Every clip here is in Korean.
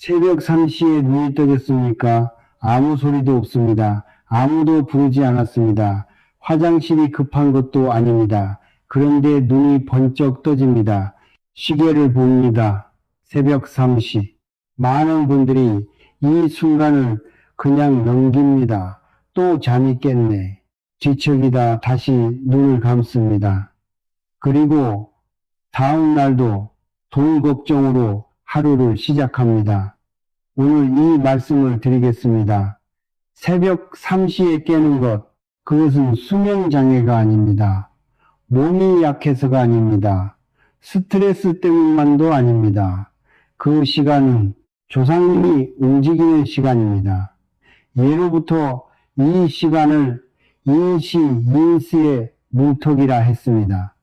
새벽 3시에 눈이 떠졌습니까? 아무 소리도 없습니다. 아무도 부르지 않았습니다. 화장실이 급한 것도 아닙니다. 그런데 눈이 번쩍 떠집니다. 시계를 봅니다. 새벽 3시. 많은 분들이 이 순간을 그냥 넘깁니다. 또 잠이 깼네. 뒤척이다 다시 눈을 감습니다. 그리고 다음 날도 돈 걱정으로 하루를 시작합니다. 오늘 이 말씀을 드리겠습니다. 새벽 3시에 깨는 것, 그것은 수면장애가 아닙니다. 몸이 약해서가 아닙니다. 스트레스 때문만도 아닙니다. 그 시간은 조상님이 움직이는 시간입니다. 예로부터 이 시간을 인시, 인스의 문턱이라 했습니다.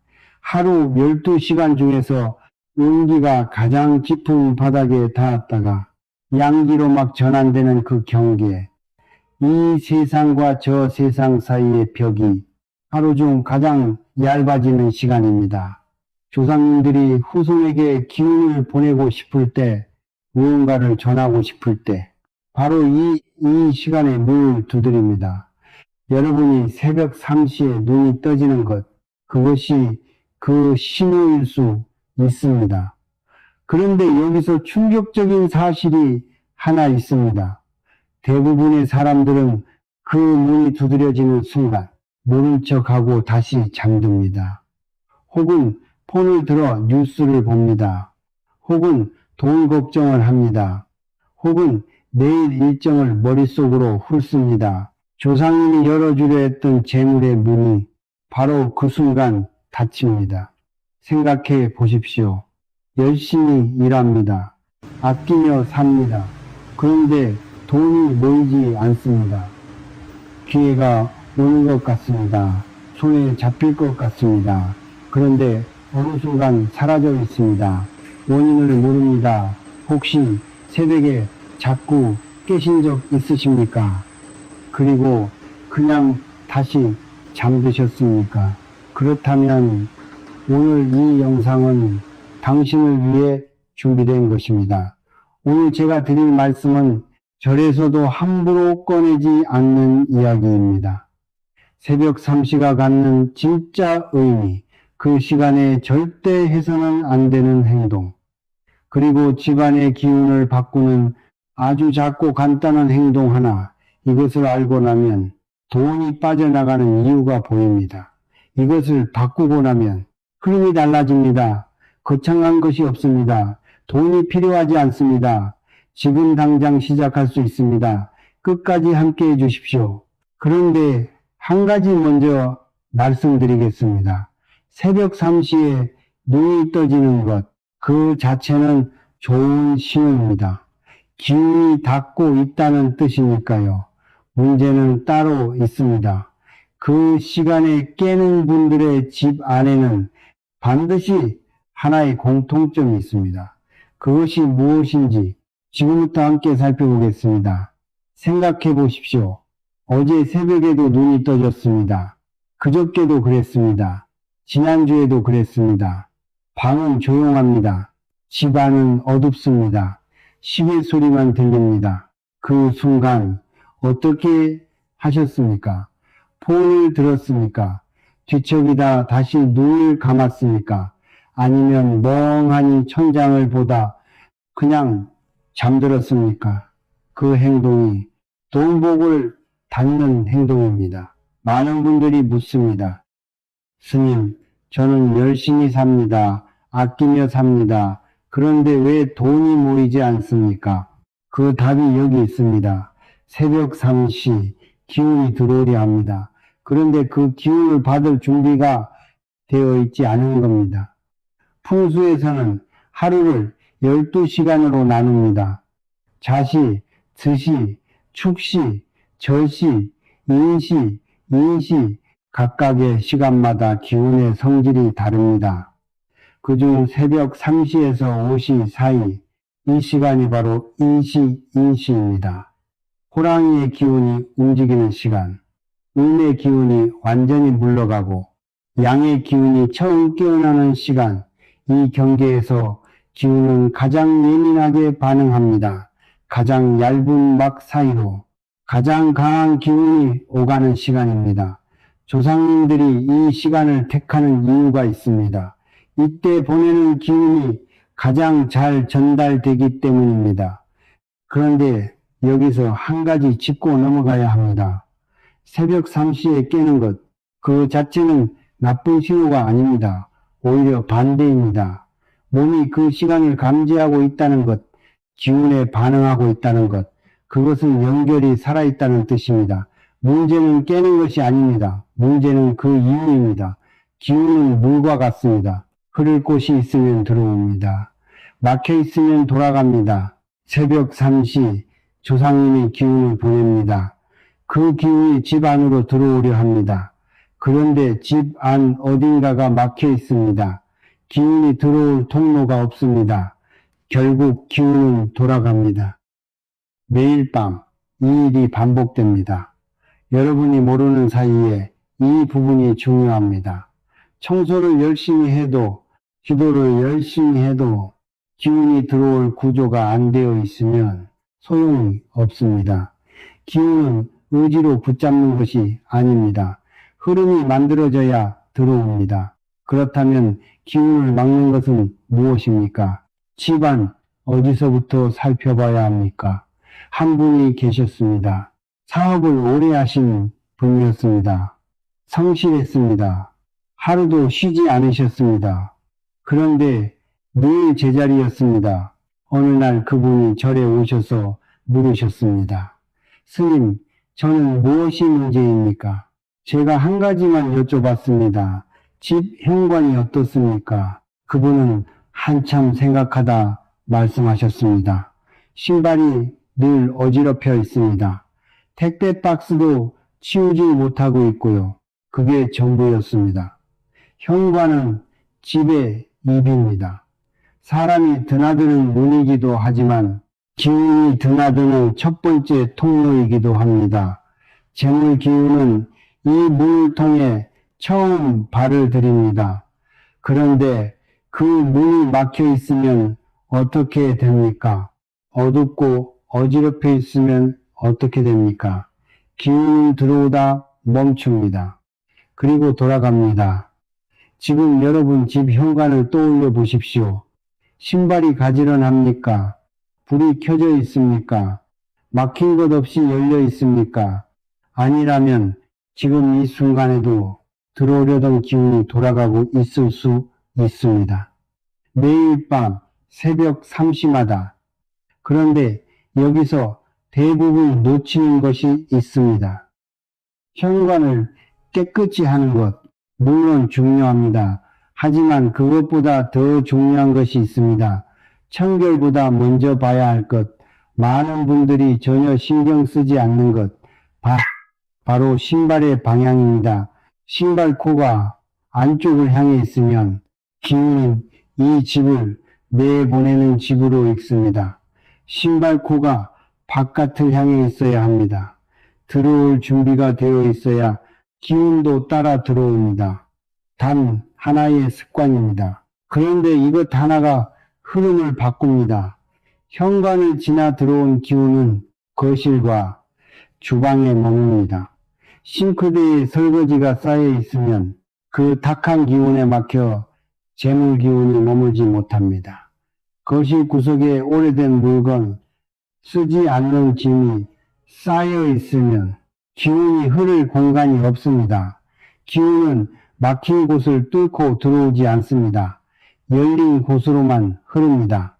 하루 12시간 중에서 음기가 가장 깊은 바닥에 닿았다가 양기로 막 전환되는 그 경계, 이 세상과 저 세상 사이의 벽이 하루 중 가장 얇아지는 시간입니다. 조상님들이 후손에게 기운을 보내고 싶을 때, 무언가를 전하고 싶을 때, 바로 이 시간에 문을 두드립니다. 여러분이 새벽 3시에 눈이 떠지는 것, 그것이 그 신호일 수 있습니다. 그런데 여기서 충격적인 사실이 하나 있습니다. 대부분의 사람들은 그 문이 두드려지는 순간 모른 척하고 다시 잠듭니다. 혹은 폰을 들어 뉴스를 봅니다. 혹은 돈 걱정을 합니다. 혹은 내일 일정을 머릿속으로 훑습니다. 조상님이 열어주려 했던 재물의 문이 바로 그 순간 닫힙니다. 생각해 보십시오. 열심히 일합니다. 아끼며 삽니다. 그런데 돈이 모이지 않습니다. 기회가 오는 것 같습니다. 손에 잡힐 것 같습니다. 그런데 어느 순간 사라져 있습니다. 원인을 모릅니다. 혹시 새벽에 자꾸 깨신 적 있으십니까? 그리고 그냥 다시 잠드셨습니까? 그렇다면 오늘 이 영상은 당신을 위해 준비된 것입니다. 오늘 제가 드릴 말씀은 절에서도 함부로 꺼내지 않는 이야기입니다. 새벽 3시가 갖는 진짜 의미, 그 시간에 절대 해서는 안 되는 행동, 그리고 집안의 기운을 바꾸는 아주 작고 간단한 행동 하나, 이것을 알고 나면 돈이 빠져나가는 이유가 보입니다. 이것을 바꾸고 나면 흐름이 달라집니다. 거창한 것이 없습니다. 돈이 필요하지 않습니다. 지금 당장 시작할 수 있습니다. 끝까지 함께 해주십시오. 그런데 한 가지 먼저 말씀드리겠습니다. 새벽 3시에 눈이 떠지는 것, 그 자체는 좋은 신호입니다. 기운이 닿고 있다는 뜻이니까요. 문제는 따로 있습니다. 그 시간에 깨는 분들의 집 안에는 반드시 하나의 공통점이 있습니다. 그것이 무엇인지 지금부터 함께 살펴보겠습니다. 생각해 보십시오. 어제 새벽에도 눈이 떠졌습니다. 그저께도 그랬습니다. 지난주에도 그랬습니다. 방은 조용합니다. 집안은 어둡습니다. 시계 소리만 들립니다. 그 순간 어떻게 하셨습니까? 폰을 들었습니까? 뒤척이다 다시 눈을 감았습니까? 아니면 멍하니 천장을 보다 그냥 잠들었습니까? 그 행동이 돈복을 닫는 행동입니다. 많은 분들이 묻습니다. 스님, 저는 열심히 삽니다. 아끼며 삽니다. 그런데 왜 돈이 모이지 않습니까? 그 답이 여기 있습니다. 새벽 3시 기운이 들어오려 합니다. 그런데 그 기운을 받을 준비가 되어 있지 않은 겁니다. 풍수에서는 하루를 12시간으로 나눕니다. 자시, 드시, 축시, 절시, 인시, 인시, 각각의 시간마다 기운의 성질이 다릅니다. 그중 새벽 3시에서 5시 사이, 이 시간이 바로 인시, 인시입니다. 호랑이의 기운이 움직이는 시간, 음의 기운이 완전히 물러가고 양의 기운이 처음 깨어나는 시간, 이 경계에서 기운은 가장 예민하게 반응합니다. 가장 얇은 막 사이로 가장 강한 기운이 오가는 시간입니다. 조상님들이 이 시간을 택하는 이유가 있습니다. 이때 보내는 기운이 가장 잘 전달되기 때문입니다. 그런데 여기서 한 가지 짚고 넘어가야 합니다. 새벽 3시에 깨는 것, 그 자체는 나쁜 신호가 아닙니다. 오히려 반대입니다. 몸이 그 시간을 감지하고 있다는 것, 기운에 반응하고 있다는 것, 그것은 연결이 살아있다는 뜻입니다. 문제는 깨는 것이 아닙니다. 문제는 그 이유입니다. 기운은 물과 같습니다. 흐를 곳이 있으면 들어옵니다. 막혀 있으면 돌아갑니다. 새벽 3시 조상님이 기운을 보냅니다. 그 기운이 집 안으로 들어오려 합니다. 그런데 집 안 어딘가가 막혀 있습니다. 기운이 들어올 통로가 없습니다. 결국 기운은 돌아갑니다. 매일 밤 이 일이 반복됩니다. 여러분이 모르는 사이에 이 부분이 중요합니다. 청소를 열심히 해도, 기도를 열심히 해도 기운이 들어올 구조가 안 되어 있으면 소용이 없습니다. 기운은 의지로 붙잡는 것이 아닙니다. 흐름이 만들어져야 들어옵니다. 그렇다면 기운을 막는 것은 무엇입니까? 집안 어디서부터 살펴봐야 합니까? 한 분이 계셨습니다. 사업을 오래 하신 분이었습니다. 성실했습니다. 하루도 쉬지 않으셨습니다. 그런데 늘 제자리였습니다. 어느 날 그분이 절에 오셔서 물으셨습니다. 스님, 저는 무엇이 문제입니까? 제가 한 가지만 여쭤봤습니다. 집 현관이 어떻습니까? 그분은 한참 생각하다 말씀하셨습니다. 신발이 늘 어지럽혀 있습니다. 택배 박스도 치우지 못하고 있고요. 그게 전부였습니다. 현관은 집의 입입니다. 사람이 드나드는 문이기도 하지만 기운이 드나드는 첫 번째 통로이기도 합니다. 재물 기운은 이 문을 통해 처음 발을 들입니다. 그런데 그 문이 막혀 있으면 어떻게 됩니까? 어둡고 어지럽혀 있으면 어떻게 됩니까? 기운이 들어오다 멈춥니다. 그리고 돌아갑니다. 지금 여러분 집 현관을 떠올려 보십시오. 신발이 가지런합니까? 불이 켜져 있습니까? 막힌 것 없이 열려 있습니까? 아니라면 지금 이 순간에도 들어오려던 기운이 돌아가고 있을 수 있습니다. 매일 밤 새벽 3시마다. 그런데 여기서 대부분 놓치는 것이 있습니다. 현관을 깨끗이 하는 것, 물론 중요합니다. 하지만 그것보다 더 중요한 것이 있습니다. 청결보다 먼저 봐야 할 것, 많은 분들이 전혀 신경 쓰지 않는 것, 바로 신발의 방향입니다. 신발코가 안쪽을 향해 있으면 기운은 이 집을 내보내는 집으로 읽습니다. 신발코가 바깥을 향해 있어야 합니다. 들어올 준비가 되어 있어야 기운도 따라 들어옵니다. 단 하나의 습관입니다. 그런데 이것 하나가 흐름을 바꿉니다. 현관을 지나 들어온 기운은 거실과 주방에 머뭅니다. 싱크대에 설거지가 쌓여 있으면 그 탁한 기운에 막혀 재물 기운이 머물지 못합니다. 거실 구석에 오래된 물건, 쓰지 않는 짐이 쌓여 있으면 기운이 흐를 공간이 없습니다. 기운은 막힌 곳을 뚫고 들어오지 않습니다. 열린 곳으로만 흐릅니다.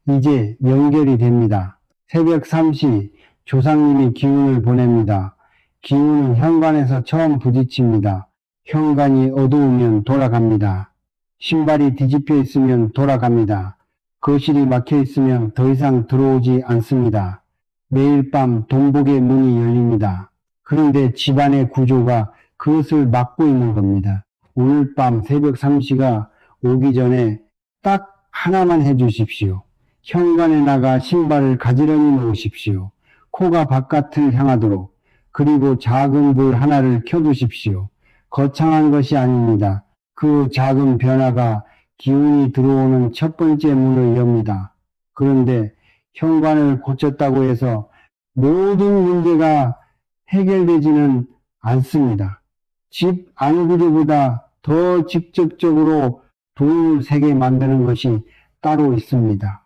이제 연결이 됩니다. 새벽 3시 조상님이 기운을 보냅니다. 기운은 현관에서 처음 부딪힙니다. 현관이 어두우면 돌아갑니다. 신발이 뒤집혀 있으면 돌아갑니다. 거실이 막혀 있으면 더 이상 들어오지 않습니다. 매일 밤 동복의 문이 열립니다. 그런데 집안의 구조가 그것을 막고 있는 겁니다. 오늘 밤 새벽 3시가 오기 전에 딱 하나만 해주십시오. 현관에 나가 신발을 가지런히 놓으십시오. 코가 바깥을 향하도록. 그리고 작은 불 하나를 켜두십시오. 거창한 것이 아닙니다. 그 작은 변화가 기운이 들어오는 첫 번째 문을 엽니다. 그런데 현관을 고쳤다고 해서 모든 문제가 해결되지는 않습니다. 집 안구조보다 더 직접적으로 돈을 세게 만드는 것이 따로 있습니다.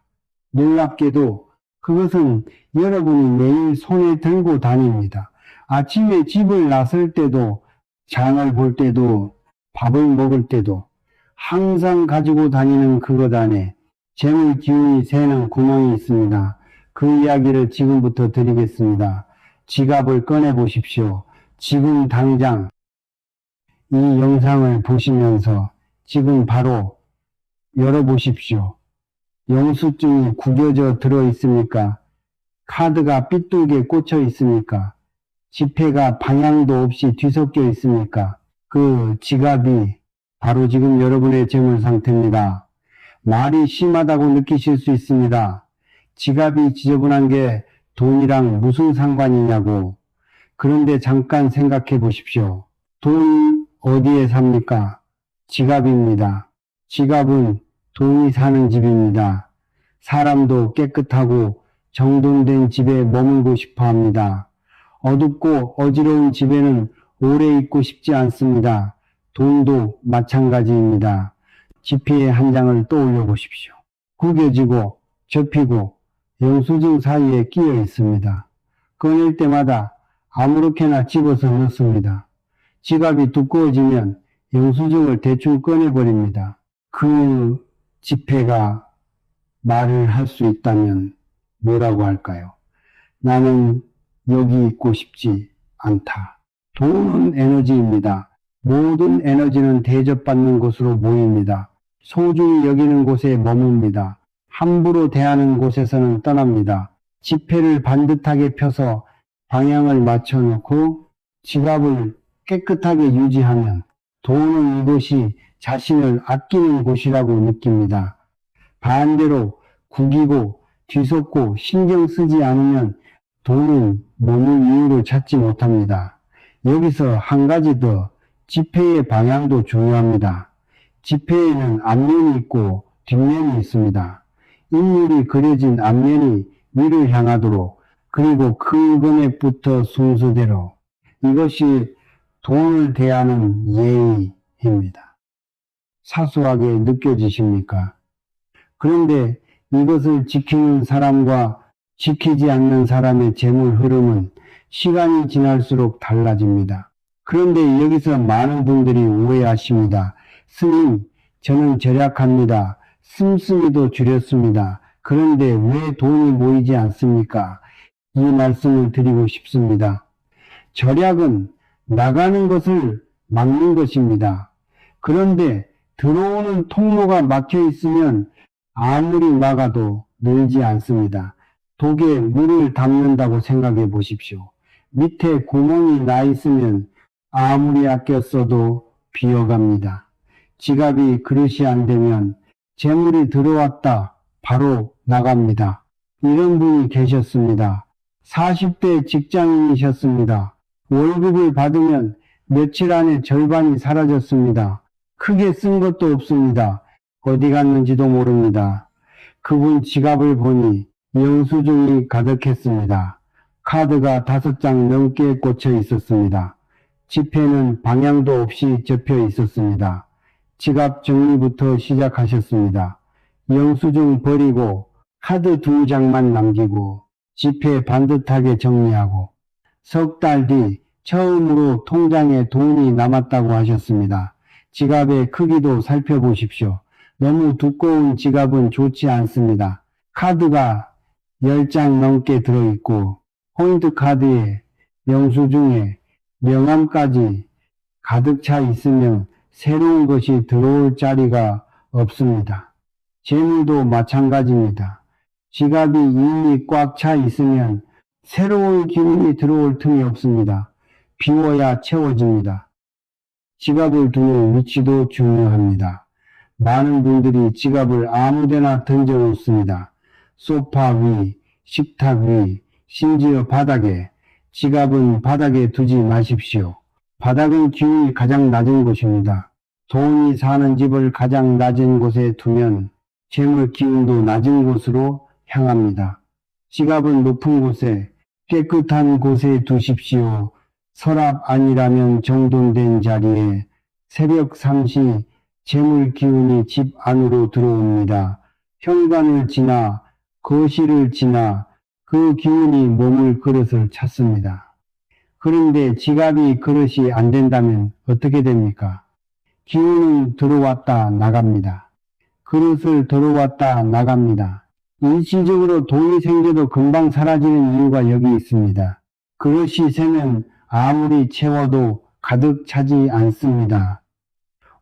놀랍게도 그것은 여러분이 매일 손에 들고 다닙니다. 아침에 집을 나설 때도, 장을 볼 때도, 밥을 먹을 때도 항상 가지고 다니는 그것 안에 재물 기운이 새는 구멍이 있습니다. 그 이야기를 지금부터 드리겠습니다. 지갑을 꺼내 보십시오. 지금 당장 이 영상을 보시면서 지금 바로 열어보십시오. 영수증이 구겨져 들어 있습니까? 카드가 삐뚤게 꽂혀 있습니까? 지폐가 방향도 없이 뒤섞여 있습니까? 그 지갑이 바로 지금 여러분의 재물 상태입니다. 말이 심하다고 느끼실 수 있습니다. 지갑이 지저분한 게 돈이랑 무슨 상관이냐고. 그런데 잠깐 생각해 보십시오. 돈 어디에 삽니까? 지갑입니다. 지갑은 돈이 사는 집입니다. 사람도 깨끗하고 정돈된 집에 머물고 싶어 합니다. 어둡고 어지러운 집에는 오래 있고 싶지 않습니다. 돈도 마찬가지입니다. 지폐의 한 장을 떠올려 보십시오. 구겨지고 접히고 영수증 사이에 끼어 있습니다. 꺼낼 때마다 아무렇게나 집어서 넣습니다. 지갑이 두꺼워지면 영수증을 대충 꺼내버립니다. 그 지폐가 말을 할 수 있다면 뭐라고 할까요? 나는 여기 있고 싶지 않다. 돈은 에너지입니다. 모든 에너지는 대접받는 곳으로 모입니다. 소중히 여기는 곳에 머뭅니다. 함부로 대하는 곳에서는 떠납니다. 지폐를 반듯하게 펴서 방향을 맞춰놓고 지갑을 깨끗하게 유지하면 돈은 이곳이 자신을 아끼는 곳이라고 느낍니다. 반대로 구기고 뒤섞고 신경 쓰지 않으면 돈은 머물 이유를 찾지 못합니다. 여기서 한 가지 더, 지폐의 방향도 중요합니다. 지폐에는 앞면이 있고 뒷면이 있습니다. 인물이 그려진 앞면이 위를 향하도록, 그리고 큰 금액부터 순서대로. 이것이 돈을 대하는 예의입니다. 사소하게 느껴지십니까? 그런데 이것을 지키는 사람과 지키지 않는 사람의 재물 흐름은 시간이 지날수록 달라집니다. 그런데 여기서 많은 분들이 오해하십니다. 스님, 저는 절약합니다. 씀씀이도 줄였습니다. 그런데 왜 돈이 모이지 않습니까? 이 말씀을 드리고 싶습니다. 절약은 나가는 것을 막는 것입니다. 그런데 들어오는 통로가 막혀 있으면 아무리 막아도 늘지 않습니다. 독에 물을 담는다고 생각해 보십시오. 밑에 구멍이 나 있으면 아무리 아껴 써도 비어갑니다. 지갑이 그릇이 안 되면 재물이 들어왔다 바로 나갑니다. 이런 분이 계셨습니다. 40대 직장인이셨습니다. 월급을 받으면 며칠 안에 절반이 사라졌습니다. 크게 쓴 것도 없습니다. 어디 갔는지도 모릅니다. 그분 지갑을 보니 영수증이 가득했습니다. 카드가 5장 넘게 꽂혀 있었습니다. 지폐는 방향도 없이 접혀 있었습니다. 지갑 정리부터 시작하셨습니다. 영수증 버리고 카드 2장만 남기고 지폐 반듯하게 정리하고 석 달 뒤 처음으로 통장에 돈이 남았다고 하셨습니다. 지갑의 크기도 살펴보십시오. 너무 두꺼운 지갑은 좋지 않습니다. 카드가 10장 넘게 들어있고 포인트 카드에 영수증에 명함까지 가득 차 있으면 새로운 것이 들어올 자리가 없습니다. 재물도 마찬가지입니다. 지갑이 이미 꽉 차 있으면 새로운 기운이 들어올 틈이 없습니다. 비워야 채워집니다. 지갑을 두는 위치도 중요합니다. 많은 분들이 지갑을 아무데나 던져 놓습니다. 소파 위, 식탁 위, 심지어 바닥에. 지갑은 바닥에 두지 마십시오. 바닥은 기운이 가장 낮은 곳입니다. 돈이 사는 집을 가장 낮은 곳에 두면 재물 기운도 낮은 곳으로 향합니다. 지갑은 높은 곳에 깨끗한 곳에 두십시오. 서랍 아니라면 정돈된 자리에. 새벽 3시 재물 기운이 집 안으로 들어옵니다. 현관을 지나 거실을 지나 그 기운이 머물 그릇을 찾습니다. 그런데 지갑이 그릇이 안 된다면 어떻게 됩니까? 기운은 들어왔다 나갑니다. 그릇을 들어왔다 나갑니다. 일시적으로 돈이 생겨도 금방 사라지는 이유가 여기 있습니다. 그릇이 새면 아무리 채워도 가득 차지 않습니다.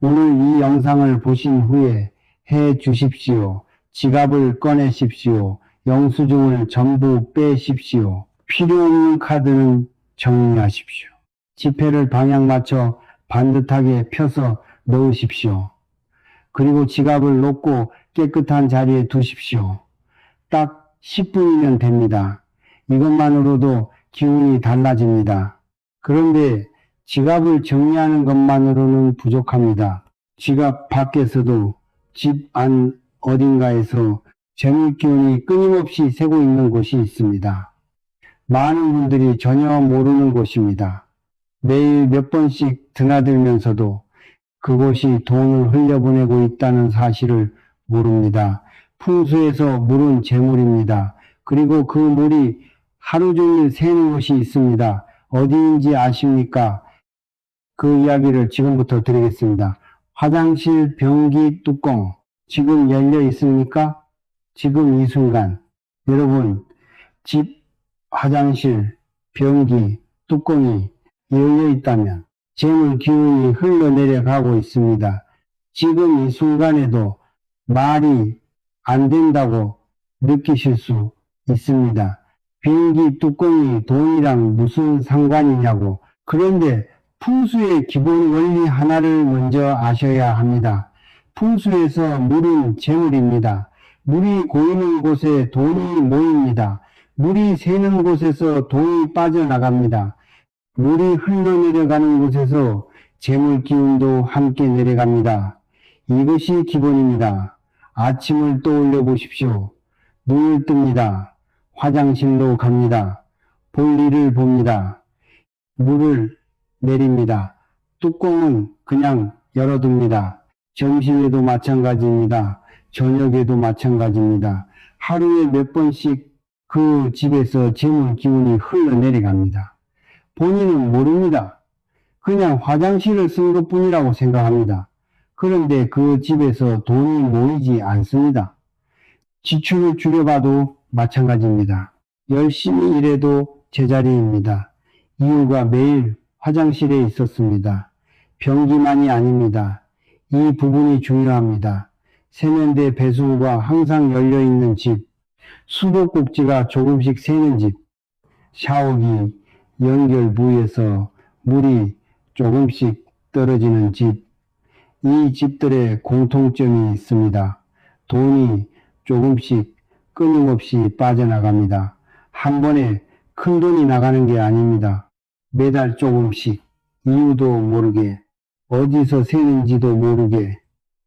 오늘 이 영상을 보신 후에 해 주십시오. 지갑을 꺼내십시오. 영수증을 전부 빼십시오. 필요 없는 카드는 정리하십시오. 지폐를 방향 맞춰 반듯하게 펴서 넣으십시오. 그리고 지갑을 놓고 깨끗한 자리에 두십시오. 딱 10분이면 됩니다. 이것만으로도 기운이 달라집니다. 그런데 지갑을 정리하는 것만으로는 부족합니다. 지갑 밖에서도 집 안 어딘가에서 재물 기운이 끊임없이 새고 있는 곳이 있습니다. 많은 분들이 전혀 모르는 곳입니다. 매일 몇 번씩 드나들면서도 그곳이 돈을 흘려보내고 있다는 사실을 모릅니다. 풍수에서 물은 재물입니다. 그리고 그 물이 하루 종일 새는 곳이 있습니다. 어디인지 아십니까? 그 이야기를 지금부터 드리겠습니다. 화장실 변기 뚜껑 지금 열려 있습니까? 지금 이 순간 여러분 집 화장실 변기 뚜껑이 열려 있다면 재물 기운이 흘러내려가고 있습니다. 지금 이 순간에도 말이 안 된다고 느끼실 수 있습니다. 변기 뚜껑이 돈이랑 무슨 상관이냐고. 그런데 풍수의 기본 원리 하나를 먼저 아셔야 합니다. 풍수에서 물은 재물입니다. 물이 고이는 곳에 돈이 모입니다. 물이 새는 곳에서 돈이 빠져나갑니다. 물이 흘러내려가는 곳에서 재물 기운도 함께 내려갑니다. 이것이 기본입니다. 아침을 떠올려 보십시오. 눈을 뜹니다. 화장실로 갑니다. 볼일을 봅니다. 물을 내립니다. 뚜껑은 그냥 열어둡니다. 점심에도 마찬가지입니다. 저녁에도 마찬가지입니다. 하루에 몇 번씩 그 집에서 재물 기운이 흘러내려갑니다. 본인은 모릅니다. 그냥 화장실을 쓴 것뿐이라고 생각합니다. 그런데 그 집에서 돈이 모이지 않습니다. 지출을 줄여봐도 마찬가지입니다. 열심히 일해도 제자리입니다. 이유가 매일 화장실에 있었습니다. 변기만이 아닙니다. 이 부분이 중요합니다. 세면대 배수구가 항상 열려있는 집, 수도꼭지가 조금씩 새는 집, 샤워기 연결 부위에서 물이 조금씩 떨어지는 집, 이 집들의 공통점이 있습니다. 돈이 조금씩 끊임없이 빠져나갑니다. 한 번에 큰 돈이 나가는 게 아닙니다. 매달 조금씩 이유도 모르게 어디서 새는지도 모르게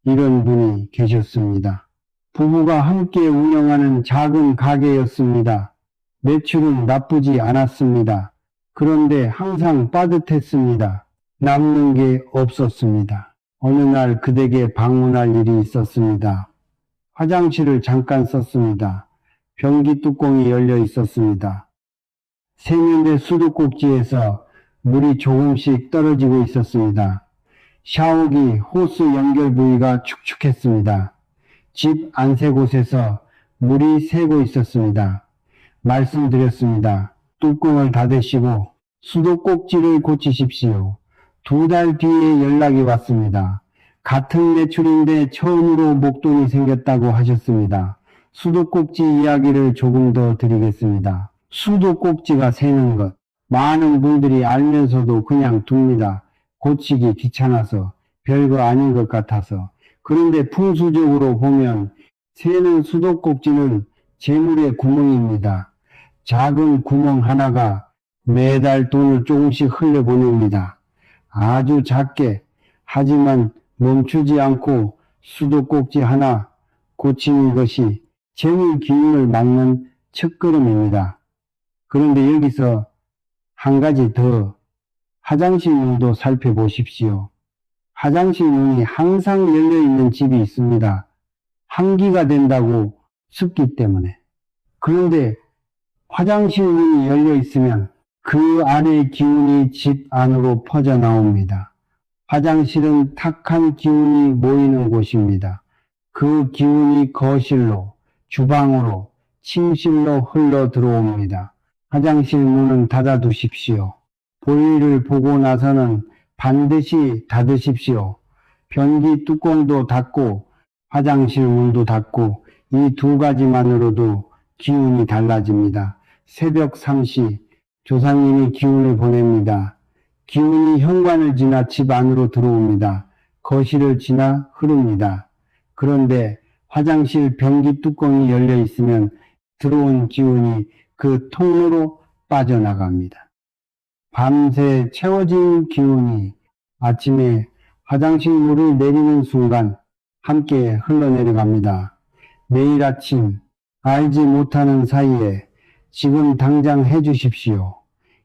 이런 분이 계셨습니다. 부부가 함께 운영하는 작은 가게였습니다. 매출은 나쁘지 않았습니다. 그런데 항상 빠듯했습니다. 남는 게 없었습니다. 어느 날 그댁에 방문할 일이 있었습니다. 화장실을 잠깐 썼습니다. 변기 뚜껑이 열려 있었습니다. 세면대 수도꼭지에서 물이 조금씩 떨어지고 있었습니다. 샤워기 호스 연결 부위가 축축했습니다. 집 안새 곳에서 물이 새고 있었습니다. 말씀드렸습니다. 뚜껑을 닫으시고 수도꼭지를 고치십시오. 2달 뒤에 연락이 왔습니다. 같은 매출인데 처음으로 목돈이 생겼다고 하셨습니다. 수도꼭지 이야기를 조금 더 드리겠습니다. 수도꼭지가 새는 것, 많은 분들이 알면서도 그냥 둡니다. 고치기 귀찮아서, 별거 아닌 것 같아서. 그런데 풍수적으로 보면 새는 수도꼭지는 재물의 구멍입니다. 작은 구멍 하나가 매달 돈을 조금씩 흘려보냅니다. 아주 작게, 하지만 멈추지 않고 수도꼭지 하나 고치는 것이 재물 기운을 막는 첫걸음입니다. 그런데 여기서 한 가지 더 화장실 문도 살펴보십시오. 화장실 문이 항상 열려있는 집이 있습니다. 환기가 된다고 습기 때문에. 그런데 화장실 문이 열려있으면 그 안의 기운이 집 안으로 퍼져나옵니다. 화장실은 탁한 기운이 모이는 곳입니다. 그 기운이 거실로, 주방으로, 침실로 흘러 들어옵니다. 화장실 문은 닫아두십시오. 볼일을 보고 나서는 반드시 닫으십시오. 변기 뚜껑도 닫고 화장실 문도 닫고 이 두 가지만으로도 기운이 달라집니다. 새벽 3시 조상님이 기운을 보냅니다. 기운이 현관을 지나 집 안으로 들어옵니다. 거실을 지나 흐릅니다. 그런데 화장실 변기 뚜껑이 열려 있으면 들어온 기운이 그 통로로 빠져나갑니다. 밤새 채워진 기운이 아침에 화장실 물을 내리는 순간 함께 흘러내려갑니다. 내일 아침 알지 못하는 사이에 지금 당장 해주십시오.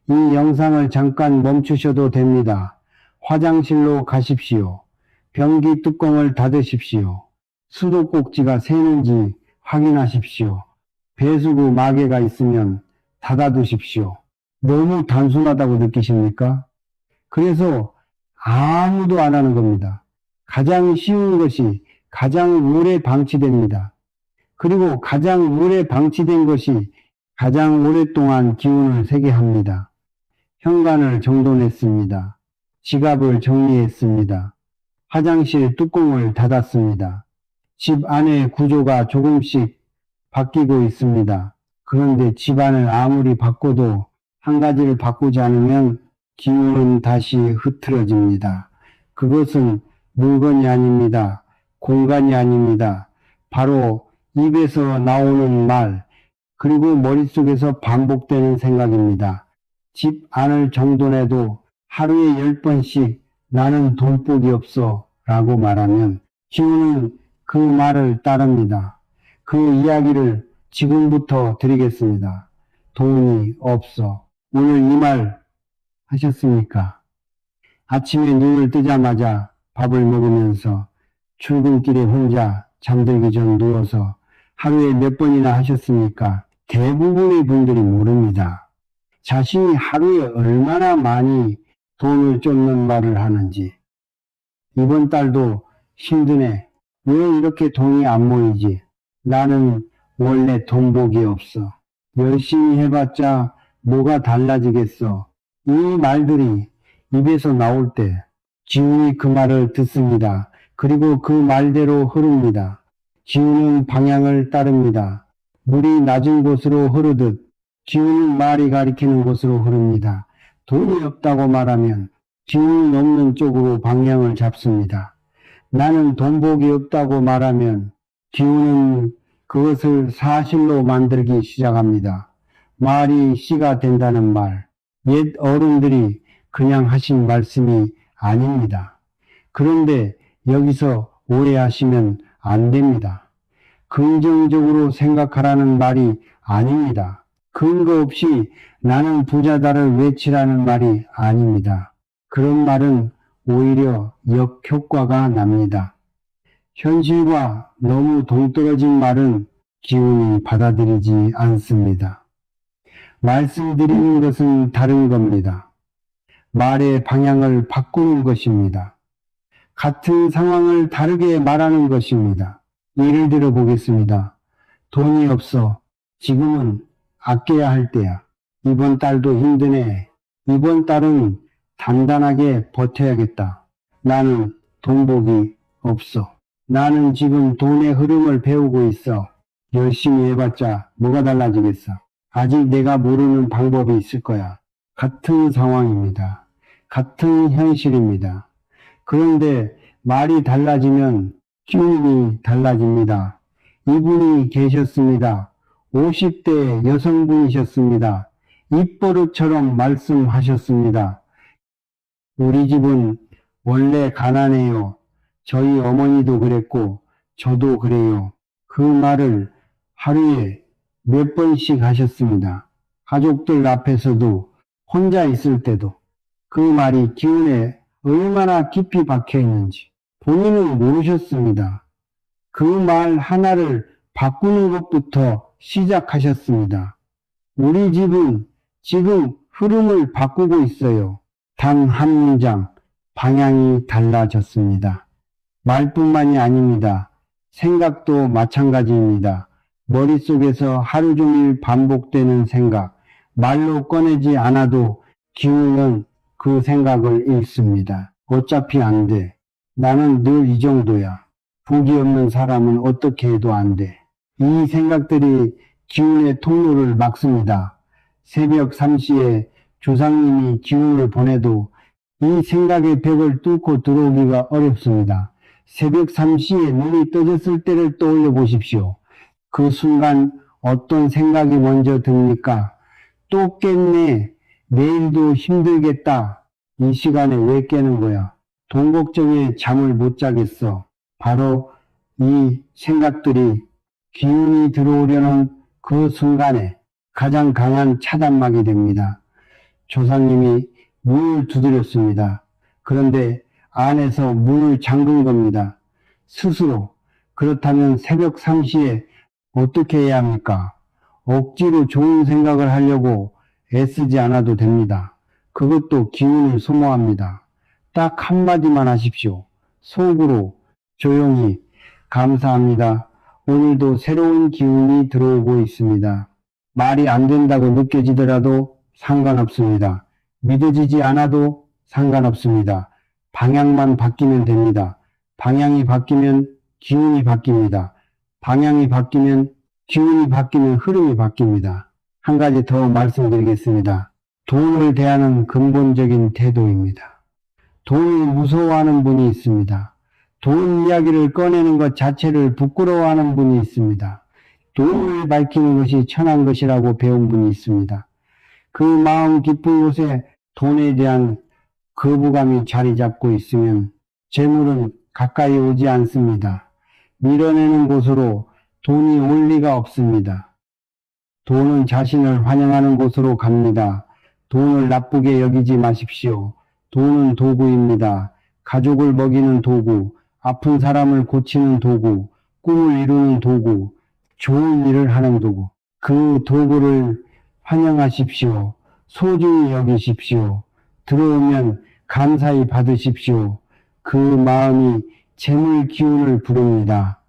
이 영상을 잠깐 멈추셔도 됩니다. 화장실로 가십시오. 변기 뚜껑을 닫으십시오. 수도꼭지가 새는지 확인하십시오. 배수구 마개가 있으면 닫아두십시오. 너무 단순하다고 느끼십니까? 그래서 아무도 안 하는 겁니다. 가장 쉬운 것이 가장 오래 방치됩니다. 그리고 가장 오래 방치된 것이 가장 오랫동안 기운을 세게 합니다. 현관을 정돈했습니다. 지갑을 정리했습니다. 화장실 뚜껑을 닫았습니다. 집 안의 구조가 조금씩 바뀌고 있습니다. 그런데 집안을 아무리 바꿔도 한 가지를 바꾸지 않으면 기운은 다시 흐트러집니다. 그것은 물건이 아닙니다. 공간이 아닙니다. 바로 입에서 나오는 말, 그리고 머릿속에서 반복되는 생각입니다. 집 안을 정돈해도 하루에 10번씩 나는 돈복이 없어 라고 말하면 기운은 그 말을 따릅니다. 그 이야기를 지금부터 드리겠습니다. 돈이 없어. 오늘 이 말 하셨습니까? 아침에 눈을 뜨자마자 밥을 먹으면서 출근길에 혼자 잠들기 전 누워서 하루에 몇 번이나 하셨습니까? 대부분의 분들이 모릅니다. 자신이 하루에 얼마나 많이 돈을 쫓는 말을 하는지. 이번 달도 힘드네. 왜 이렇게 돈이 안 모이지? 나는 원래 돈복이 없어. 열심히 해봤자 뭐가 달라지겠어. 이 말들이 입에서 나올 때 기운이 그 말을 듣습니다. 그리고 그 말대로 흐릅니다. 기운은 방향을 따릅니다. 물이 낮은 곳으로 흐르듯 기운은 말이 가리키는 곳으로 흐릅니다. 돈이 없다고 말하면 기운이 없는 쪽으로 방향을 잡습니다. 나는 돈복이 없다고 말하면 기운은 그것을 사실로 만들기 시작합니다. 말이 씨가 된다는 말, 옛 어른들이 그냥 하신 말씀이 아닙니다. 그런데 여기서 오해하시면 안 됩니다. 긍정적으로 생각하라는 말이 아닙니다. 근거 없이 나는 부자다를 외치라는 말이 아닙니다. 그런 말은 오히려 역효과가 납니다. 현실과 너무 동떨어진 말은 기운이 받아들이지 않습니다. 말씀드리는 것은 다른 겁니다. 말의 방향을 바꾸는 것입니다. 같은 상황을 다르게 말하는 것입니다. 예를 들어 보겠습니다. 돈이 없어. 지금은 아껴야 할 때야. 이번 달도 힘드네. 이번 달은 단단하게 버텨야겠다. 나는 돈복이 없어. 나는 지금 돈의 흐름을 배우고 있어. 열심히 해봤자 뭐가 달라지겠어. 아직 내가 모르는 방법이 있을 거야. 같은 상황입니다. 같은 현실입니다. 그런데 말이 달라지면 기운이 달라집니다. 이분이 계셨습니다. 50대 여성분이셨습니다. 입버릇처럼 말씀하셨습니다. 우리 집은 원래 가난해요. 저희 어머니도 그랬고 저도 그래요. 그 말을 하루에 몇 번씩 하셨습니다. 가족들 앞에서도 혼자 있을 때도 그 말이 기운에 얼마나 깊이 박혀 있는지 본인은 모르셨습니다. 그 말 하나를 바꾸는 것부터 시작하셨습니다. 우리 집은 지금 흐름을 바꾸고 있어요. 단 한 문장, 방향이 달라졌습니다. 말뿐만이 아닙니다. 생각도 마찬가지입니다. 머릿속에서 하루 종일 반복되는 생각, 말로 꺼내지 않아도 기운은 그 생각을 읽습니다. 어차피 안 돼. 나는 늘 이 정도야. 복이 없는 사람은 어떻게 해도 안 돼. 이 생각들이 기운의 통로를 막습니다. 새벽 3시에 조상님이 기운을 보내도 이 생각의 벽을 뚫고 들어오기가 어렵습니다. 새벽 3시에 눈이 떠졌을 때를 떠올려 보십시오. 그 순간 어떤 생각이 먼저 듭니까? 또 깼네. 내일도 힘들겠다. 이 시간에 왜 깨는 거야? 돈 걱정에 잠을 못 자겠어. 바로 이 생각들이 기운이 들어오려는 그 순간에 가장 강한 차단막이 됩니다. 조상님이 문을 두드렸습니다. 그런데 안에서 문을 잠근 겁니다. 스스로. 그렇다면 새벽 3시에 어떻게 해야 합니까? 억지로 좋은 생각을 하려고 애쓰지 않아도 됩니다. 그것도 기운을 소모합니다. 딱 한마디만 하십시오. 속으로 조용히 감사합니다. 오늘도 새로운 기운이 들어오고 있습니다. 말이 안 된다고 느껴지더라도 상관없습니다. 믿어지지 않아도 상관없습니다. 방향만 바뀌면 됩니다. 방향이 바뀌면 기운이 바뀝니다. 방향이 바뀌면 기운이 바뀌면 흐름이 바뀝니다. 한 가지 더 말씀드리겠습니다. 돈을 대하는 근본적인 태도입니다. 돈을 무서워하는 분이 있습니다. 돈 이야기를 꺼내는 것 자체를 부끄러워하는 분이 있습니다. 돈을 밝히는 것이 천한 것이라고 배운 분이 있습니다. 그 마음 깊은 곳에 돈에 대한 거부감이 자리 잡고 있으면 재물은 가까이 오지 않습니다. 밀어내는 곳으로 돈이 올 리가 없습니다. 돈은 자신을 환영하는 곳으로 갑니다. 돈을 나쁘게 여기지 마십시오. 돈은 도구입니다. 가족을 먹이는 도구, 아픈 사람을 고치는 도구, 꿈을 이루는 도구, 좋은 일을 하는 도구. 그 도구를 환영하십시오. 소중히 여기십시오. 들어오면 감사히 받으십시오. 그 마음이 재물 기운을 부릅니다.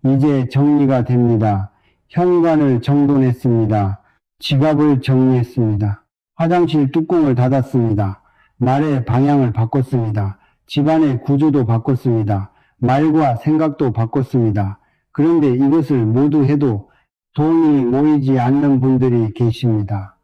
이제 정리가 됩니다. 현관을 정돈했습니다. 지갑을 정리했습니다. 화장실 뚜껑을 닫았습니다. 말의 방향을 바꿨습니다. 집안의 구조도 바꿨습니다. 말과 생각도 바꿨습니다. 그런데 이것을 모두 해도 돈이 모이지 않는 분들이 계십니다.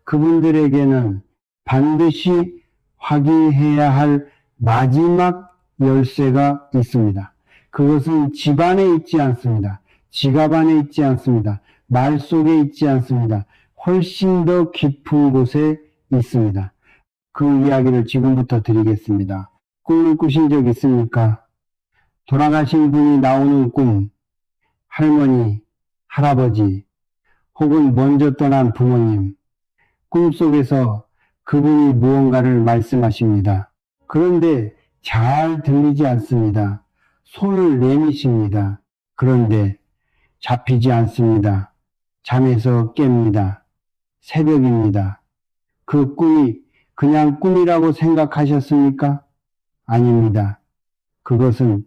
그분들에게는 반드시 확인해야 할 마지막 열쇠가 있습니다. 그것은 집 안에 있지 않습니다. 지갑 안에 있지 않습니다. 말 속에 있지 않습니다. 훨씬 더 깊은 곳에 있습니다. 그 이야기를 지금부터 드리겠습니다. 꿈을 꾸신 적 있습니까? 돌아가신 분이 나오는 꿈, 할머니, 할아버지, 혹은 먼저 떠난 부모님, 꿈속에서 그분이 무언가를 말씀하십니다. 그런데 잘 들리지 않습니다. 손을 내미십니다. 그런데 잡히지 않습니다. 잠에서 깹니다. 새벽입니다. 그 꿈이 그냥 꿈이라고 생각하셨습니까? 아닙니다. 그것은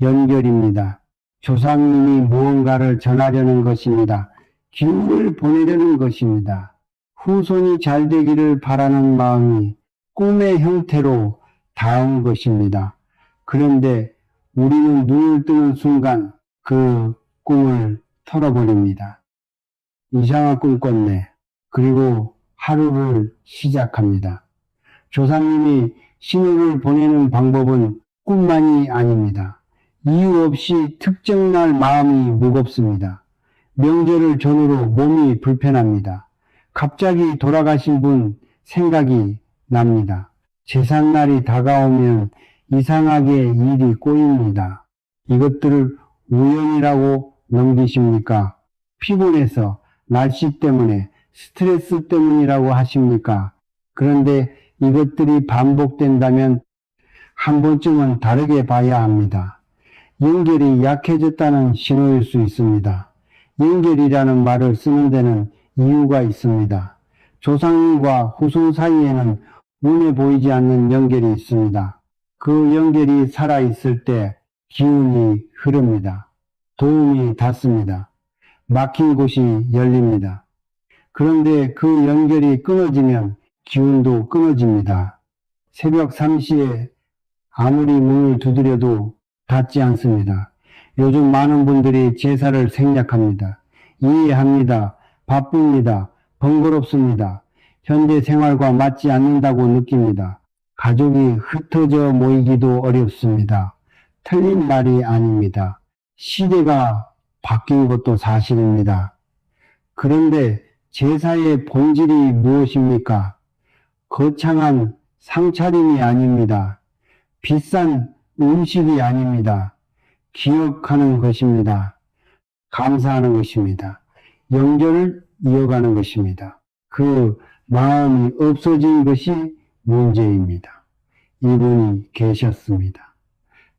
연결입니다. 조상님이 무언가를 전하려는 것입니다. 기운을 보내려는 것입니다. 후손이 잘 되기를 바라는 마음이 꿈의 형태로 닿은 것입니다. 그런데 우리는 눈을 뜨는 순간 그 꿈을 털어버립니다. 이상한 꿈 꿨네. 그리고 하루를 시작합니다. 조상님이 신호를 보내는 방법은 꿈만이 아닙니다. 이유 없이 특정 날 마음이 무겁습니다. 명절을 전후로 몸이 불편합니다. 갑자기 돌아가신 분 생각이 납니다. 제삿날이 다가오면 이상하게 일이 꼬입니다. 이것들을 우연이라고 넘기십니까? 피곤해서, 날씨 때문에, 스트레스 때문이라고 하십니까? 그런데 이것들이 반복된다면 한 번쯤은 다르게 봐야 합니다. 연결이 약해졌다는 신호일 수 있습니다. 연결이라는 말을 쓰는 데는 이유가 있습니다. 조상님과 후손 사이에는 눈에 보이지 않는 연결이 있습니다. 그 연결이 살아있을 때 기운이 흐릅니다. 도움이 닿습니다. 막힌 곳이 열립니다. 그런데 그 연결이 끊어지면 기운도 끊어집니다. 새벽 3시에 아무리 문을 두드려도 닫지 않습니다. 요즘 많은 분들이 제사를 생략합니다. 이해합니다. 바쁩니다. 번거롭습니다. 현대 생활과 맞지 않는다고 느낍니다. 가족이 흩어져 모이기도 어렵습니다. 틀린 말이 아닙니다. 시대가 바뀐 것도 사실입니다. 그런데 제사의 본질이 무엇입니까? 거창한 상차림이 아닙니다. 비싼 음식이 아닙니다. 기억하는 것입니다. 감사하는 것입니다. 연결을 이어가는 것입니다. 그 마음이 없어진 것이 문제입니다. 이분이 계셨습니다.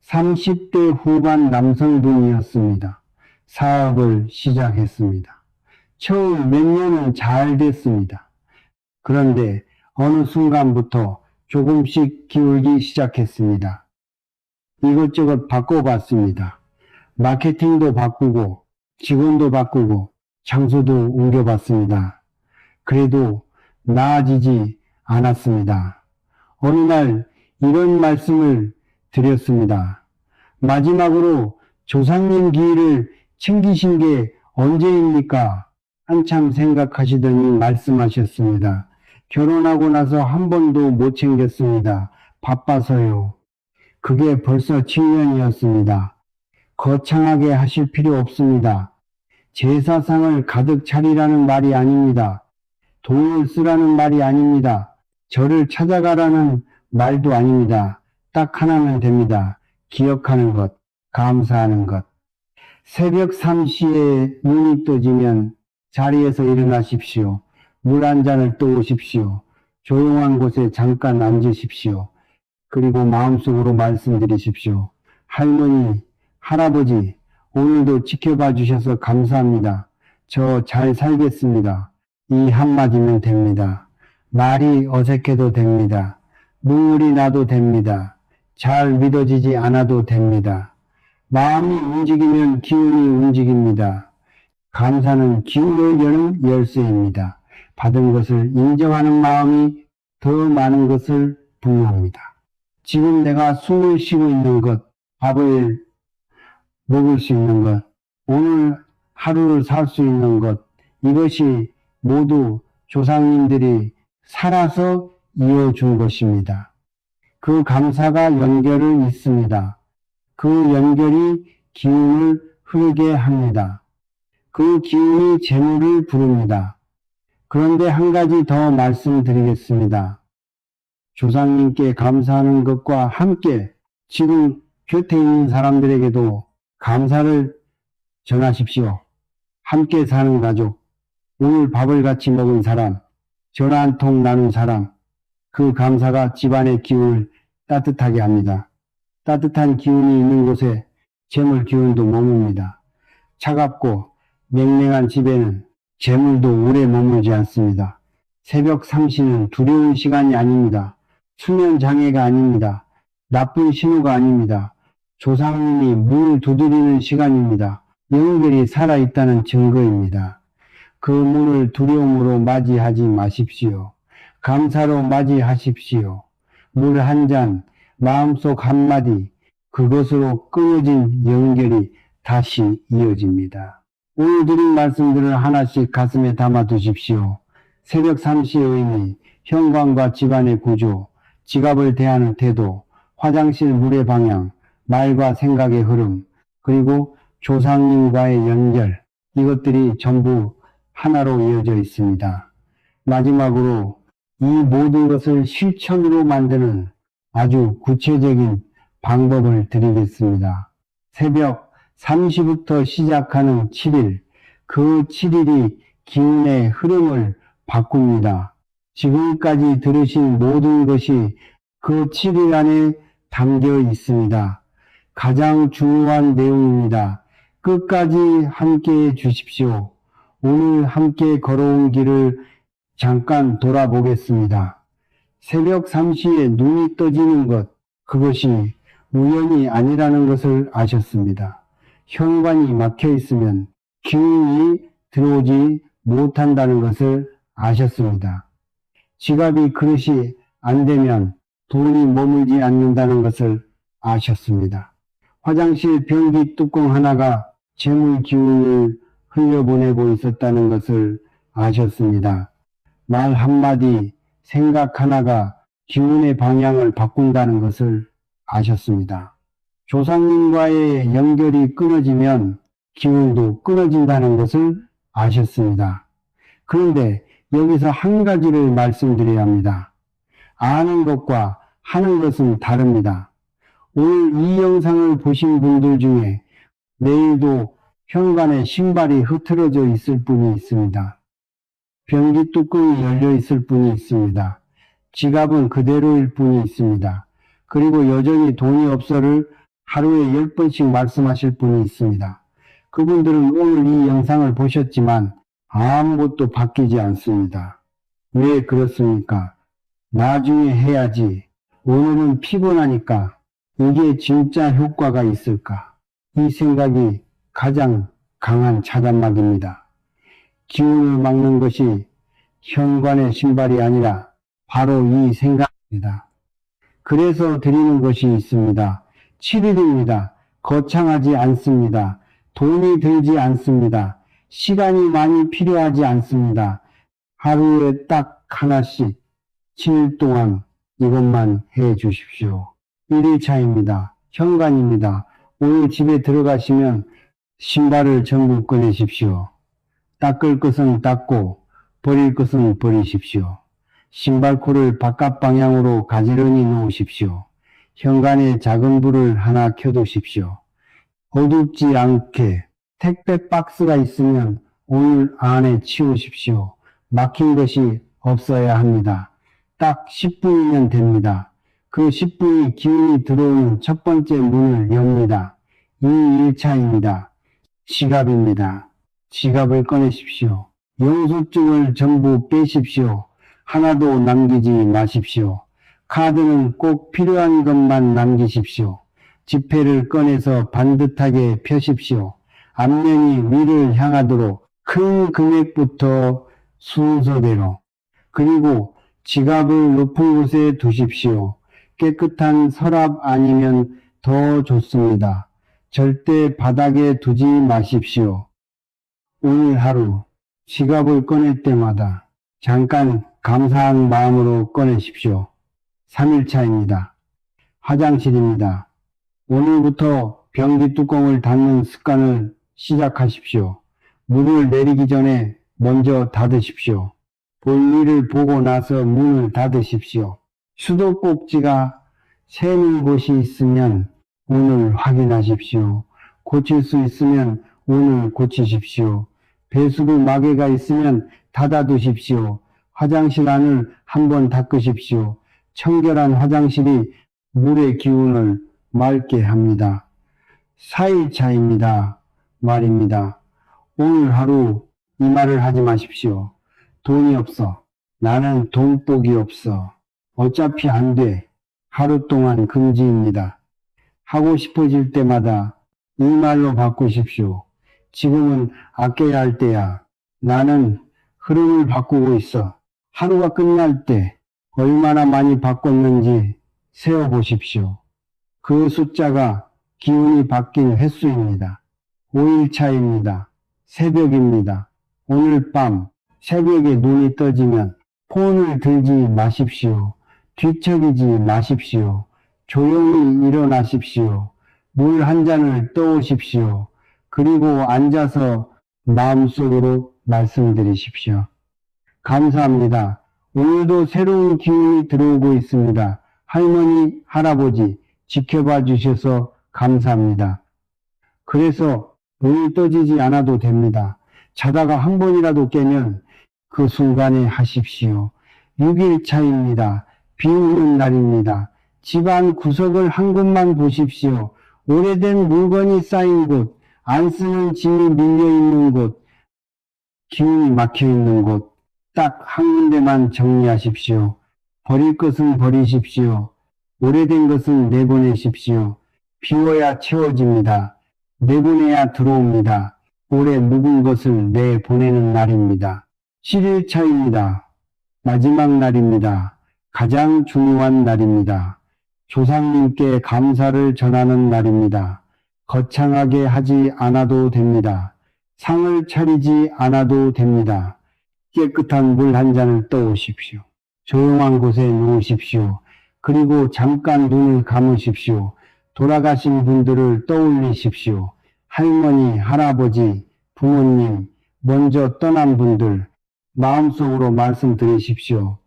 30대 후반 남성분이었습니다. 사업을 시작했습니다. 처음 몇 년은 잘 됐습니다. 그런데 어느 순간부터 조금씩 기울기 시작했습니다. 이것저것 바꿔봤습니다. 마케팅도 바꾸고 직원도 바꾸고 장소도 옮겨봤습니다. 그래도 나아지지 않았습니다. 어느 날 이런 말씀을 드렸습니다. 마지막으로 조상님 기일을 챙기신 게 언제입니까? 한참 생각하시더니 말씀하셨습니다. 결혼하고 나서 한 번도 못 챙겼습니다. 바빠서요. 그게 벌써 7년이었습니다. 거창하게 하실 필요 없습니다. 제사상을 가득 차리라는 말이 아닙니다. 돈을 쓰라는 말이 아닙니다. 저를 찾아가라는 말도 아닙니다. 딱 하나면 됩니다. 기억하는 것, 감사하는 것. 새벽 3시에 눈이 떠지면 자리에서 일어나십시오. 물 한 잔을 떠오십시오. 조용한 곳에 잠깐 앉으십시오. 그리고 마음속으로 말씀드리십시오. 할머니, 할아버지, 오늘도 지켜봐 주셔서 감사합니다. 저 잘 살겠습니다. 이 한마디면 됩니다. 말이 어색해도 됩니다. 눈물이 나도 됩니다. 잘 믿어지지 않아도 됩니다. 마음이 움직이면 기운이 움직입니다. 감사는 기운을 여는 열쇠입니다. 받은 것을 인정하는 마음이 더 많은 것을 부여합니다. 지금 내가 숨을 쉬고 있는 것, 밥을 먹을 수 있는 것, 오늘 하루를 살 수 있는 것, 이것이 모두 조상님들이 살아서 이어준 것입니다. 그 감사가 연결을 잇습니다. 그 연결이 기운을 흐르게 합니다. 그 기운이 재물을 부릅니다. 그런데 한 가지 더 말씀드리겠습니다. 조상님께 감사하는 것과 함께 지금 곁에 있는 사람들에게도 감사를 전하십시오. 함께 사는 가족, 오늘 밥을 같이 먹은 사람, 전화 한 통 나눈 사람, 그 감사가 집안의 기운을 따뜻하게 합니다. 따뜻한 기운이 있는 곳에 재물 기운도 머뭅니다. 차갑고 맹맹한 집에는 재물도 오래 머물지 않습니다. 새벽 3시는 두려운 시간이 아닙니다. 수면 장애가 아닙니다. 나쁜 신호가 아닙니다. 조상님이 문을 두드리는 시간입니다. 연결이 살아있다는 증거입니다. 그 문을 두려움으로 맞이하지 마십시오. 감사로 맞이하십시오. 물 한 잔, 마음속 한마디, 그것으로 끊어진 연결이 다시 이어집니다. 오늘 드린 말씀들을 하나씩 가슴에 담아 두십시오. 새벽 3시의 의미, 현관과 집안의 구조, 지갑을 대하는 태도, 화장실 물의 방향, 말과 생각의 흐름, 그리고 조상님과의 연결, 이것들이 전부 하나로 이어져 있습니다. 마지막으로 이 모든 것을 실천으로 만드는 아주 구체적인 방법을 드리겠습니다. 새벽 3시부터 시작하는 7일, 그 7일이 기운의 흐름을 바꿉니다. 지금까지 들으신 모든 것이 그 7일 안에 담겨 있습니다. 가장 중요한 내용입니다. 끝까지 함께 해 주십시오. 오늘 함께 걸어온 길을 잠깐 돌아보겠습니다. 새벽 3시에 눈이 떠지는 것, 그것이 우연이 아니라는 것을 아셨습니다. 현관이 막혀 있으면 기운이 들어오지 못한다는 것을 아셨습니다. 지갑이 그릇이 안 되면 돈이 머물지 않는다는 것을 아셨습니다. 화장실 변기 뚜껑 하나가 재물 기운을 흘려보내고 있었다는 것을 아셨습니다. 말 한마디, 생각 하나가 기운의 방향을 바꾼다는 것을 아셨습니다. 조상님과의 연결이 끊어지면 기운도 끊어진다는 것을 아셨습니다. 그런데 여기서 한 가지를 말씀드려야 합니다. 아는 것과 하는 것은 다릅니다. 오늘 이 영상을 보신 분들 중에 내일도 현관에 신발이 흐트러져 있을 분이 있습니다. 변기 뚜껑이 열려 있을 분이 있습니다. 지갑은 그대로일 분이 있습니다. 그리고 여전히 돈이 없어를 하루에 10번씩 말씀하실 분이 있습니다. 그분들은 오늘 이 영상을 보셨지만 아무것도 바뀌지 않습니다. 왜 그렇습니까? 나중에 해야지. 오늘은 피곤하니까 이게 진짜 효과가 있을까? 이 생각이 가장 강한 차단막입니다. 기운을 막는 것이 현관의 신발이 아니라 바로 이 생각입니다. 그래서 드리는 것이 있습니다. 7일입니다. 거창하지 않습니다. 돈이 들지 않습니다. 시간이 많이 필요하지 않습니다. 하루에 딱 하나씩 7일 동안 이것만 해 주십시오. 1일차입니다. 현관입니다. 오늘 집에 들어가시면 신발을 전부 꺼내십시오. 닦을 것은 닦고 버릴 것은 버리십시오. 신발코를 바깥 방향으로 가지런히 놓으십시오. 현관에 작은 불을 하나 켜두십시오. 어둡지 않게 택배 박스가 있으면 오늘 안에 치우십시오. 막힌 것이 없어야 합니다. 딱 10분이면 됩니다. 그 10분이 기운이 들어오는 첫 번째 문을 엽니다. 이 1차입니다. 지갑입니다. 지갑을 꺼내십시오. 영수증을 전부 빼십시오. 하나도 남기지 마십시오. 카드는 꼭 필요한 것만 남기십시오. 지폐를 꺼내서 반듯하게 펴십시오. 앞면이 위를 향하도록 큰 금액부터 순서대로. 그리고 지갑을 높은 곳에 두십시오. 깨끗한 서랍 아니면 더 좋습니다. 절대 바닥에 두지 마십시오. 오늘 하루 지갑을 꺼낼 때마다 잠깐 감사한 마음으로 꺼내십시오. 3일차입니다. 화장실입니다. 오늘부터 변기 뚜껑을 닫는 습관을 시작하십시오. 문을 내리기 전에 먼저 닫으십시오. 볼일을 보고 나서 문을 닫으십시오. 수도꼭지가 새는 곳이 있으면 오늘 확인하십시오. 고칠 수 있으면 오늘 고치십시오. 배수구 마개가 있으면 닫아두십시오. 화장실 안을 한번 닦으십시오. 청결한 화장실이 물의 기운을 맑게 합니다. 4일차입니다. 말입니다. 오늘 하루 이 말을 하지 마십시오. 돈이 없어. 나는 돈복이 없어. 어차피 안 돼. 하루 동안 금지입니다. 하고 싶어질 때마다 이 말로 바꾸십시오. 지금은 아껴야 할 때야. 나는 흐름을 바꾸고 있어. 하루가 끝날 때 얼마나 많이 바꿨는지 세어보십시오. 그 숫자가 기운이 바뀐 횟수입니다. 5일차입니다. 새벽입니다. 오늘 밤 새벽에 눈이 떠지면 폰을 들지 마십시오. 뒤척이지 마십시오. 조용히 일어나십시오. 물 한 잔을 떠오십시오. 그리고 앉아서 마음속으로 말씀드리십시오. 감사합니다. 오늘도 새로운 기운이 들어오고 있습니다. 할머니, 할아버지 지켜봐 주셔서 감사합니다. 그래서 눈이 떠지지 않아도 됩니다. 자다가 한 번이라도 깨면 그 순간에 하십시오. 6일 차입니다. 비 오는 날입니다. 집안 구석을 한 곳만 보십시오. 오래된 물건이 쌓인 곳, 안 쓰는 짐이 밀려 있는 곳, 기운이 막혀 있는 곳, 딱 한 군데만 정리하십시오. 버릴 것은 버리십시오. 오래된 것은 내보내십시오. 비워야 채워집니다. 내보내야 들어옵니다. 오래 묵은 것을 내보내는 날입니다. 7일 차입니다. 마지막 날입니다. 가장 중요한 날입니다. 조상님께 감사를 전하는 날입니다. 거창하게 하지 않아도 됩니다. 상을 차리지 않아도 됩니다. 깨끗한 물 한 잔을 떠오십시오. 조용한 곳에 누우십시오. 그리고 잠깐 눈을 감으십시오. 돌아가신 분들을 떠올리십시오. 할머니, 할아버지, 부모님, 먼저 떠난 분들 마음속으로 말씀드리십시오.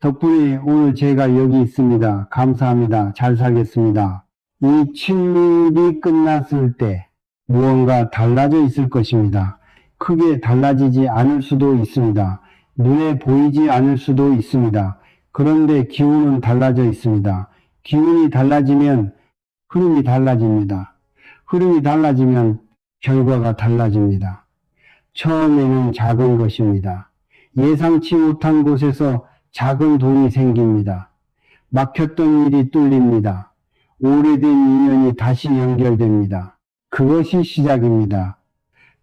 덕분에 오늘 제가 여기 있습니다. 감사합니다. 잘 살겠습니다. 이 7일이 끝났을 때 무언가 달라져 있을 것입니다. 크게 달라지지 않을 수도 있습니다. 눈에 보이지 않을 수도 있습니다. 그런데 기운은 달라져 있습니다. 기운이 달라지면 흐름이 달라집니다. 흐름이 달라지면 결과가 달라집니다. 처음에는 작은 것입니다. 예상치 못한 곳에서 작은 돈이 생깁니다. 막혔던 일이 뚫립니다. 오래된 인연이 다시 연결됩니다. 그것이 시작입니다.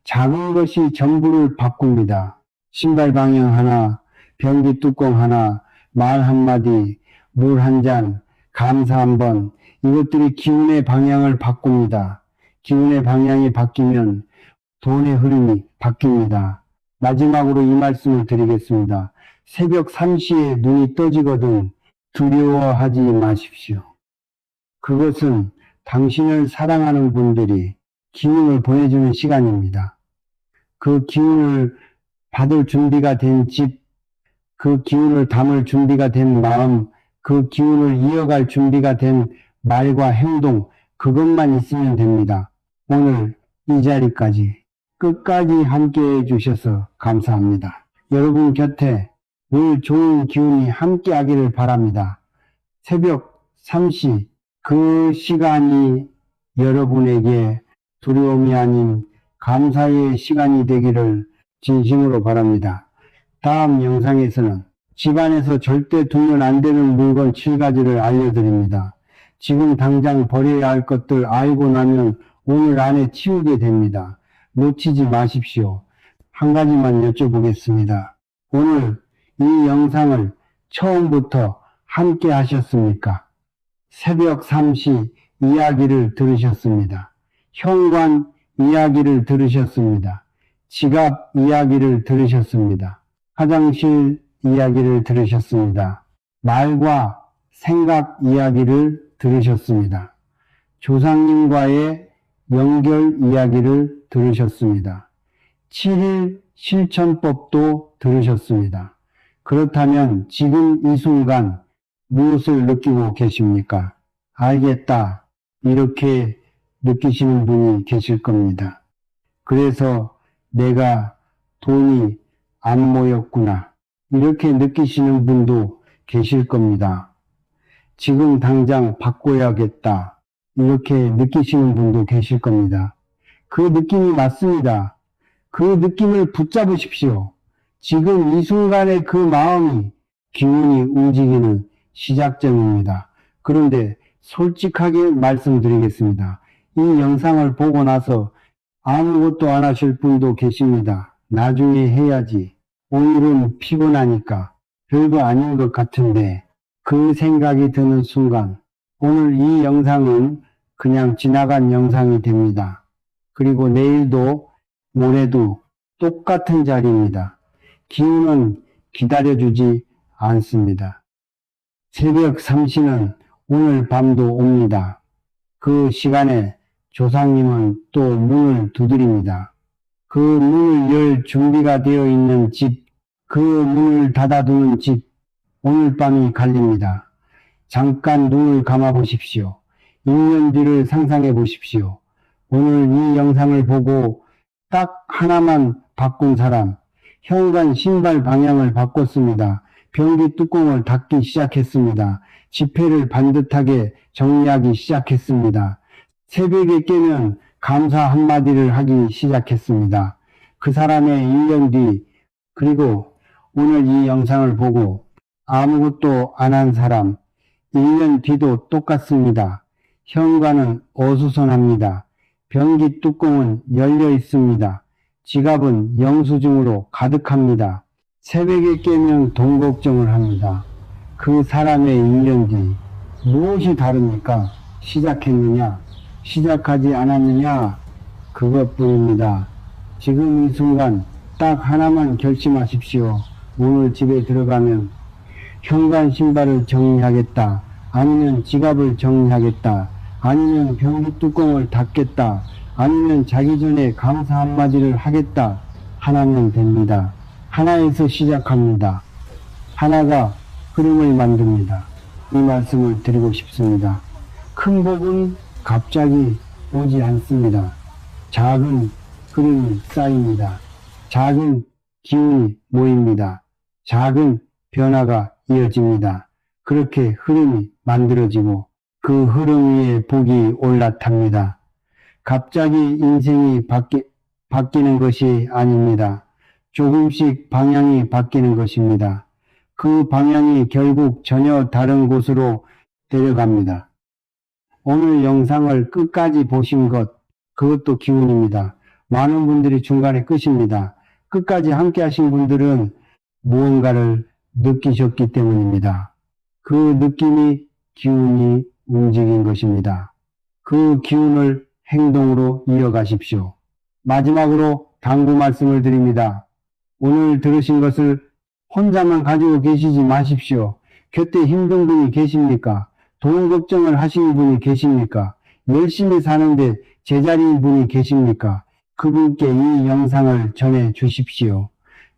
작은 것이 전부를 바꿉니다. 신발 방향 하나, 변기 뚜껑 하나, 말 한마디, 물 한 잔, 감사 한 번, 이것들이 기운의 방향을 바꿉니다. 기운의 방향이 바뀌면 돈의 흐름이 바뀝니다. 마지막으로 이 말씀을 드리겠습니다. 새벽 3시에 눈이 떠지거든 두려워하지 마십시오. 그것은 당신을 사랑하는 분들이 기운을 보내주는 시간입니다. 그 기운을 받을 준비가 된 집, 그 기운을 담을 준비가 된 마음, 그 기운을 이어갈 준비가 된 말과 행동, 그것만 있으면 됩니다. 오늘 이 자리까지 끝까지 함께 해주셔서 감사합니다. 여러분 곁에 늘 좋은 기운이 함께 하기를 바랍니다. 새벽 3시 그 시간이 여러분에게 두려움이 아닌 감사의 시간이 되기를 진심으로 바랍니다. 다음 영상에서는 집안에서 절대 두면 안 되는 물건 7가지를 알려드립니다. 지금 당장 버려야 할 것들 알고 나면 오늘 안에 치우게 됩니다. 놓치지 마십시오. 한 가지만 여쭤보겠습니다. 오늘 이 영상을 처음부터 함께 하셨습니까? 새벽 3시 이야기를 들으셨습니다. 현관 이야기를 들으셨습니다. 지갑 이야기를 들으셨습니다. 화장실 이야기를 들으셨습니다. 말과 생각 이야기를 들으셨습니다. 조상님과의 연결 이야기를 들으셨습니다. 7일 실천법도 들으셨습니다. 그렇다면 지금 이 순간 무엇을 느끼고 계십니까? 알겠다. 이렇게 느끼시는 분이 계실 겁니다. 그래서 내가 돈이 안 모였구나. 이렇게 느끼시는 분도 계실 겁니다. 지금 당장 바꿔야겠다. 이렇게 느끼시는 분도 계실 겁니다. 그 느낌이 맞습니다. 그 느낌을 붙잡으십시오. 지금 이 순간에 그 마음이 기운이 움직이는 시작점입니다. 그런데 솔직하게 말씀드리겠습니다. 이 영상을 보고 나서 아무것도 안 하실 분도 계십니다. 나중에 해야지. 오늘은 피곤하니까 별거 아닌 것 같은데 그 생각이 드는 순간 오늘 이 영상은 그냥 지나간 영상이 됩니다. 그리고 내일도 모레도 똑같은 자리입니다. 기운은 기다려주지 않습니다. 새벽 3시는 오늘 밤도 옵니다. 그 시간에 조상님은 또 문을 두드립니다. 그 문을 열 준비가 되어 있는 집, 그 문을 닫아두는 집, 오늘 밤이 갈립니다. 잠깐 눈을 감아 보십시오. 1년 뒤를 상상해 보십시오. 오늘 이 영상을 보고 딱 하나만 바꾼 사람. 현관 신발 방향을 바꿨습니다. 변기 뚜껑을 닫기 시작했습니다. 지폐를 반듯하게 정리하기 시작했습니다. 새벽에 깨면 감사 한마디를 하기 시작했습니다. 그 사람의 1년 뒤, 그리고 오늘 이 영상을 보고 아무것도 안 한 사람, 1년 뒤도 똑같습니다. 현관은 어수선합니다. 변기 뚜껑은 열려 있습니다. 지갑은 영수증으로 가득합니다. 새벽에 깨면 돈 걱정을 합니다. 그 사람의 1년 뒤, 무엇이 다릅니까? 시작했느냐? 시작하지 않았느냐? 그것뿐입니다. 지금 이 순간 딱 하나만 결심하십시오. 오늘 집에 들어가면 현관 신발을 정리하겠다. 아니면 지갑을 정리하겠다. 아니면 변기 뚜껑을 닫겠다. 아니면 자기 전에 감사 한마디를 하겠다. 하나면 됩니다. 하나에서 시작합니다. 하나가 흐름을 만듭니다. 이 말씀을 드리고 싶습니다. 큰 복은 갑자기 오지 않습니다. 작은 흐름이 쌓입니다. 작은 기운이 모입니다. 작은 변화가 이어집니다. 그렇게 흐름이 만들어지고 그 흐름 위에 복이 올라탑니다. 갑자기 인생이 바뀌는 것이 아닙니다. 조금씩 방향이 바뀌는 것입니다. 그 방향이 결국 전혀 다른 곳으로 데려갑니다. 오늘 영상을 끝까지 보신 것, 그것도 기운입니다. 많은 분들이 중간에 끄십니다. 끝까지 함께 하신 분들은 무언가를 느끼셨기 때문입니다. 그 느낌이 기운이 움직인 것입니다. 그 기운을 행동으로 이어가십시오. 마지막으로 당부 말씀을 드립니다. 오늘 들으신 것을 혼자만 가지고 계시지 마십시오. 곁에 힘든 분이 계십니까? 돈 걱정을 하시는 분이 계십니까? 열심히 사는데 제자리인 분이 계십니까? 그분께 이 영상을 전해 주십시오.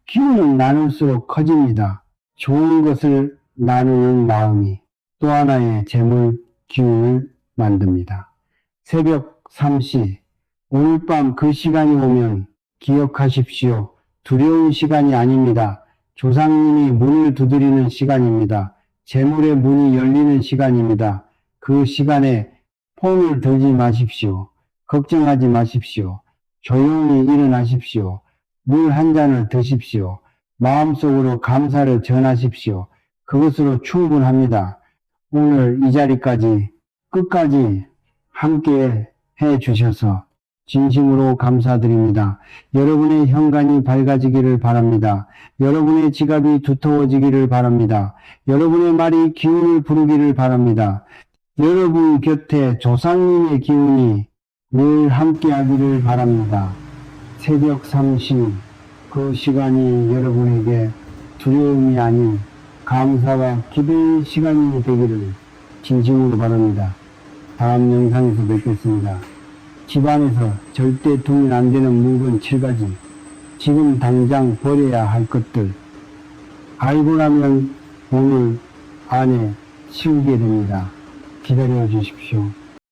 기운은 나눌수록 커집니다. 좋은 것을 나누는 마음이 또 하나의 재물 기운을 만듭니다. 새벽 3시, 오늘 밤 그 시간이 오면 기억하십시오. 두려운 시간이 아닙니다. 조상님이 문을 두드리는 시간입니다. 재물의 문이 열리는 시간입니다. 그 시간에 폰을 들지 마십시오. 걱정하지 마십시오. 조용히 일어나십시오. 물 한 잔을 드십시오. 마음속으로 감사를 전하십시오. 그것으로 충분합니다. 오늘 이 자리까지 끝까지 함께 해 주셔서 진심으로 감사드립니다. 여러분의 현관이 밝아지기를 바랍니다. 여러분의 지갑이 두터워지기를 바랍니다. 여러분의 말이 기운을 부르기를 바랍니다. 여러분 곁에 조상님의 기운이 늘 함께하기를 바랍니다. 새벽 3시, 그 시간이 여러분에게 두려움이 아닌 감사와 기도의 시간이 되기를 진심으로 바랍니다. 다음 영상에서 뵙겠습니다. 집안에서 절대 두면 안 되는 물건 7가지, 지금 당장 버려야 할 것들, 알고 나면 오늘 안에 치우게 됩니다. 기다려 주십시오.